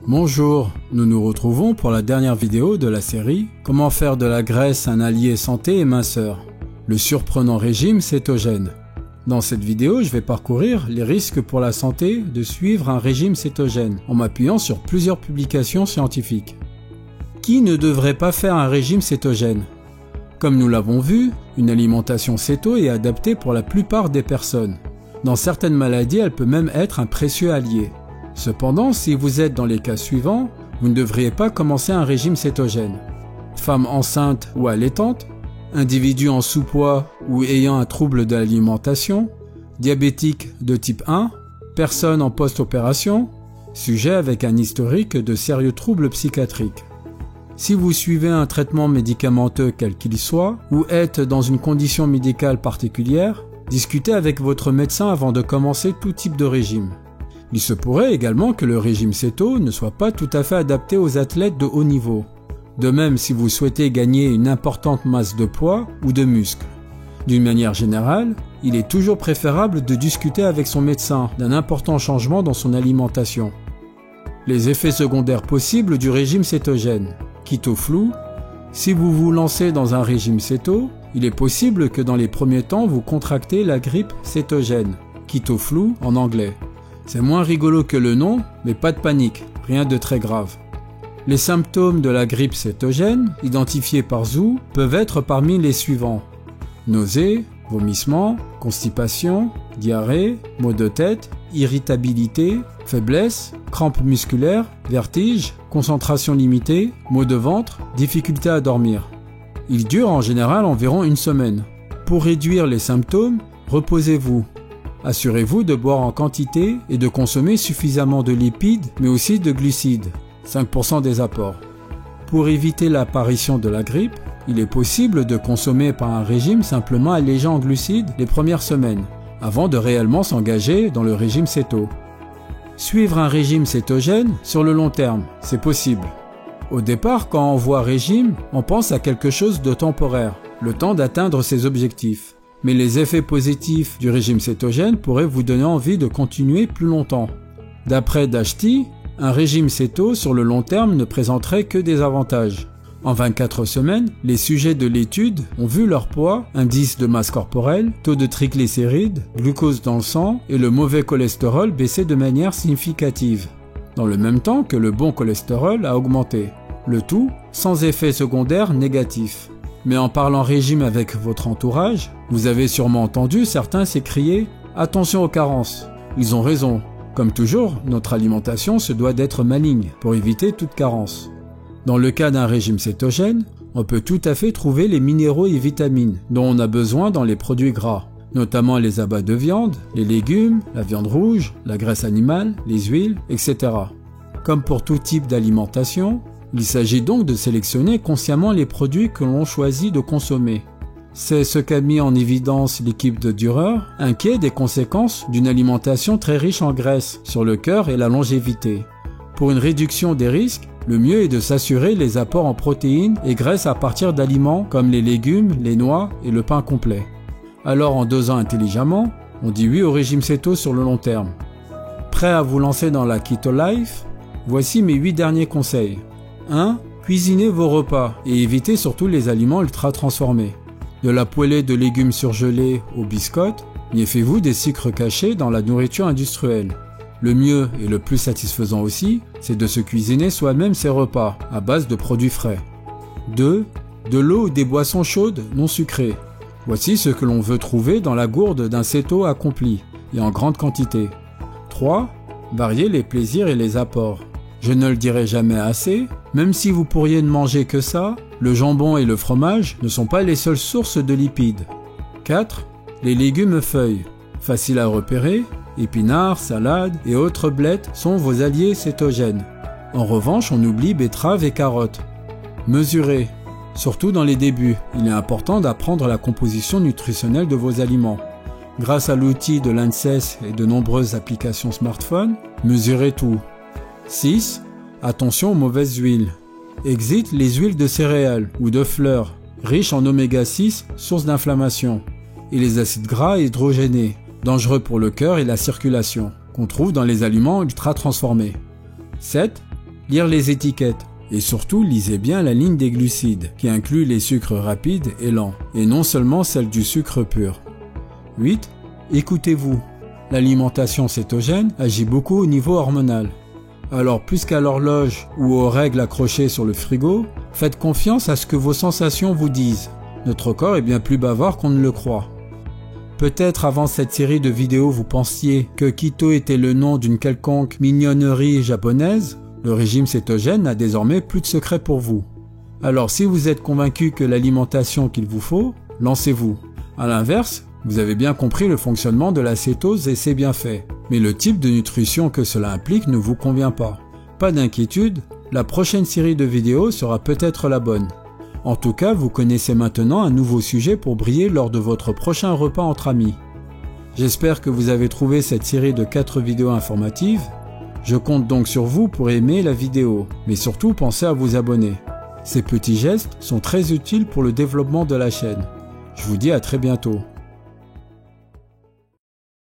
Bonjour, nous nous retrouvons pour la dernière vidéo de la série « Comment faire de la graisse un allié santé et minceur ?» Le surprenant régime cétogène. Dans cette vidéo, je vais parcourir les risques pour la santé de suivre un régime cétogène en m'appuyant sur plusieurs publications scientifiques. Qui ne devrait pas faire un régime cétogène? Comme nous l'avons vu, une alimentation céto est adaptée pour la plupart des personnes. Dans certaines maladies, elle peut même être un précieux allié. Cependant, si vous êtes dans les cas suivants, vous ne devriez pas commencer un régime cétogène. Femme enceinte ou allaitante, individu en sous-poids ou ayant un trouble de l'alimentation, diabétique de type 1, personne en post-opération, sujet avec un historique de sérieux troubles psychiatriques. Si vous suivez un traitement médicamenteux quel qu'il soit, ou êtes dans une condition médicale particulière, discutez avec votre médecin avant de commencer tout type de régime. Il se pourrait également que le régime céto ne soit pas tout à fait adapté aux athlètes de haut niveau. De même si vous souhaitez gagner une importante masse de poids ou de muscles. D'une manière générale, il est toujours préférable de discuter avec son médecin d'un important changement dans son alimentation. Les effets secondaires possibles du régime cétogène. Keto flu. Si vous vous lancez dans un régime céto, il est possible que dans les premiers temps vous contractez la grippe cétogène. Keto flu en anglais. C'est moins rigolo que le nom, mais pas de panique, rien de très grave. Les symptômes de la grippe cétogène, identifiés par Zoo, peuvent être parmi les suivants. Nausées, vomissements, constipation, diarrhée, maux de tête, irritabilité, faiblesse, crampes musculaires, vertiges, concentration limitée, maux de ventre, difficulté à dormir. Il dure en général environ une semaine. Pour réduire les symptômes, reposez-vous. Assurez-vous de boire en quantité et de consommer suffisamment de lipides, mais aussi de glucides, 5% des apports. Pour éviter l'apparition de la grippe, il est possible de consommer par un régime simplement allégé en glucides les premières semaines, avant de réellement s'engager dans le régime céto. Suivre un régime cétogène sur le long terme, c'est possible. Au départ, quand on voit régime, on pense à quelque chose de temporaire, le temps d'atteindre ses objectifs. Mais les effets positifs du régime cétogène pourraient vous donner envie de continuer plus longtemps. D'après Dashti, un régime céto sur le long terme ne présenterait que des avantages. En 24 semaines, les sujets de l'étude ont vu leur poids, indice de masse corporelle, taux de triglycérides, glucose dans le sang et le mauvais cholestérol baisser de manière significative, dans le même temps que le bon cholestérol a augmenté. Le tout sans effet secondaire négatif. Mais en parlant régime avec votre entourage, vous avez sûrement entendu certains s'écrier « Attention aux carences ». Ils ont raison. Comme toujours, notre alimentation se doit d'être maligne pour éviter toute carence. Dans le cas d'un régime cétogène, on peut tout à fait trouver les minéraux et vitamines dont on a besoin dans les produits gras, notamment les abats de viande, les légumes, la viande rouge, la graisse animale, les huiles, etc. Comme pour tout type d'alimentation, il s'agit donc de sélectionner consciemment les produits que l'on choisit de consommer. C'est ce qu'a mis en évidence l'équipe de Dürer, inquiet des conséquences d'une alimentation très riche en graisse sur le cœur et la longévité. Pour une réduction des risques, le mieux est de s'assurer les apports en protéines et graisses à partir d'aliments comme les légumes, les noix et le pain complet. Alors en dosant intelligemment, on dit oui au régime céto sur le long terme. Prêt à vous lancer dans la Keto Life? Voici mes 8 derniers conseils. 1. Cuisinez vos repas et évitez surtout les aliments ultra transformés. De la poêlée de légumes surgelés aux biscottes, méfiez-vous des sucres cachés dans la nourriture industrielle. Le mieux et le plus satisfaisant aussi, c'est de se cuisiner soi-même ses repas à base de produits frais. 2. De l'eau ou des boissons chaudes non sucrées. Voici ce que l'on veut trouver dans la gourde d'un céto accompli et en grande quantité. 3. Variez les plaisirs et les apports. Je ne le dirai jamais assez, même si vous pourriez ne manger que ça, le jambon et le fromage ne sont pas les seules sources de lipides. 4. Les légumes feuilles. Faciles à repérer, épinards, salades et autres blettes sont vos alliés cétogènes. En revanche, on oublie betteraves et carottes. Mesurez. Surtout dans les débuts, il est important d'apprendre la composition nutritionnelle de vos aliments. Grâce à l'outil de l'ANSES et de nombreuses applications smartphone, mesurez tout. 6. Attention aux mauvaises huiles. Exit les huiles de céréales ou de fleurs, riches en oméga 6, source d'inflammation, et les acides gras hydrogénés, dangereux pour le cœur et la circulation, qu'on trouve dans les aliments ultra transformés. 7. lire les étiquettes. Et surtout, lisez bien la ligne des glucides, qui inclut les sucres rapides et lents, et non seulement celle du sucre pur. 8. Écoutez-vous. L'alimentation cétogène agit beaucoup au niveau hormonal. Alors plus qu'à l'horloge ou aux règles accrochées sur le frigo, faites confiance à ce que vos sensations vous disent. Notre corps est bien plus bavard qu'on ne le croit. Peut-être avant cette série de vidéos vous pensiez que keto était le nom d'une quelconque mignonnerie japonaise. Le régime cétogène n'a désormais plus de secret pour vous. Alors si vous êtes convaincu que l'alimentation qu'il vous faut, lancez-vous. A l'inverse, vous avez bien compris le fonctionnement de la cétose et ses bienfaits. Mais le type de nutrition que cela implique ne vous convient pas. Pas d'inquiétude, la prochaine série de vidéos sera peut-être la bonne. En tout cas, vous connaissez maintenant un nouveau sujet pour briller lors de votre prochain repas entre amis. J'espère que vous avez trouvé cette série de 4 vidéos informatives. Je compte donc sur vous pour aimer la vidéo, mais surtout pensez à vous abonner. Ces petits gestes sont très utiles pour le développement de la chaîne. Je vous dis à très bientôt.